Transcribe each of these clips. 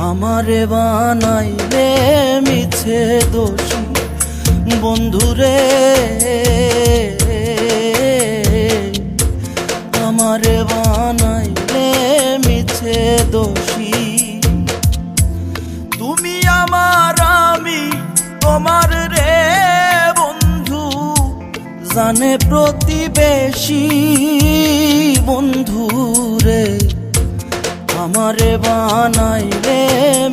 আমারে বানাইলে মিছে দোষী বন্ধুরে, আমারে বানাইলে মিছে দোষী। তুমি আমার আমি তোমার রে বন্ধু, জানে প্রতিবেশী বন্ধু রে, আমারে বানাইলে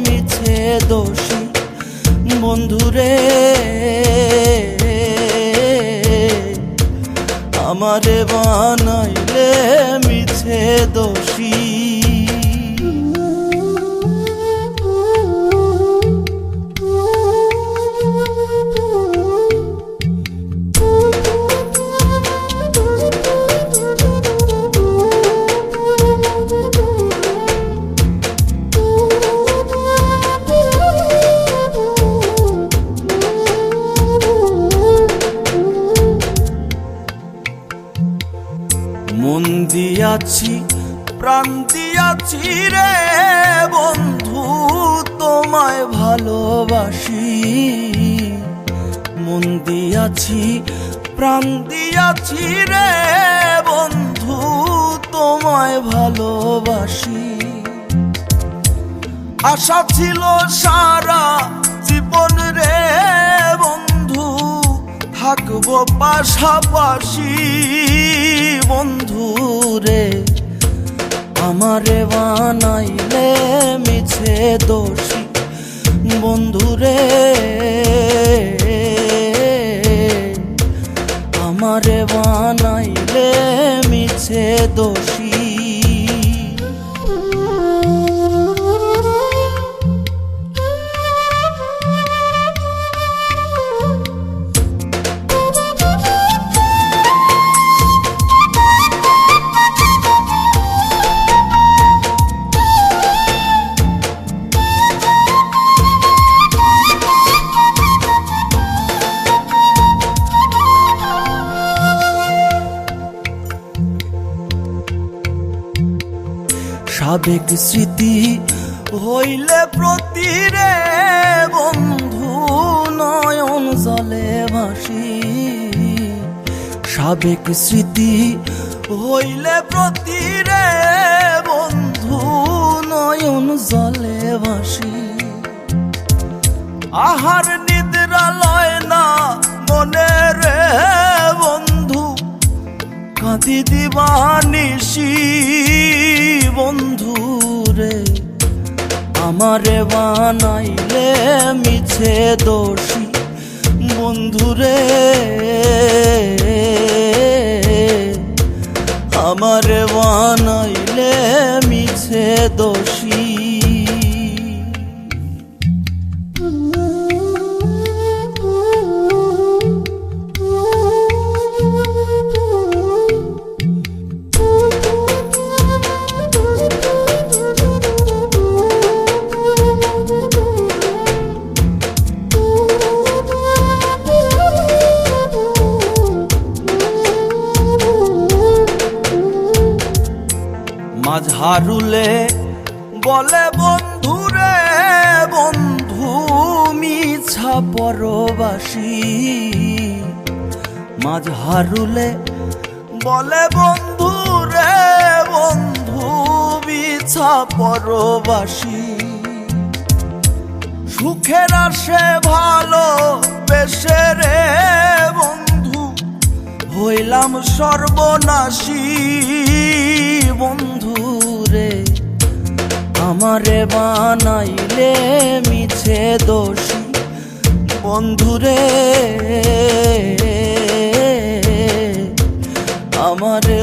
মিছে দোষী বন্ধুরে, আমারে বানাইলে মিছে দোষী। মন দিয়াছি প্রাণ দিয়াছি রে বন্ধু, তোমায় ভালোবাসি। মন দিয়াছি প্রাণ দিয়াছি রে বন্ধু, তোমায় ভালোবাসি। আশা ছিল সারা জীবন রে বন্ধু, থাকবো পাশাপাশি বন্ধু রে, আমারে বানাইলে মিছে দোষী বন্ধু রে, আমারে বানাইলে মিছে দোষী। সাবেক স্মৃতি হইলে প্রতি রে বন্ধু, নয়ন জলে ভাসি। সাবেক স্মৃতি হইলে প্রতি রে বন্ধু, নয়ন জলে ভাসি। আহার নিদ্রা লয় না মনে রে বন্ধু, কাঁদি দিবানিশি বন্ধু রে, আমারে বানাইলে মিছে দোষী বন্ধু রে, আমারে বানাইলে মিছে দোষী। মাঝহারুলে বলে বন্ধু রে বন্ধু, মিছা পরবাসী। মাঝহারুলে বলে বন্ধু রে বন্ধু, মিছা পরবাসী। সুখের আসে ভালো বেশে রে বন্ধু, হইলাম সর্বনাশী বন্ধু রে, আমারে বানাইলে মিছে দোষী বন্ধু রে, আমারে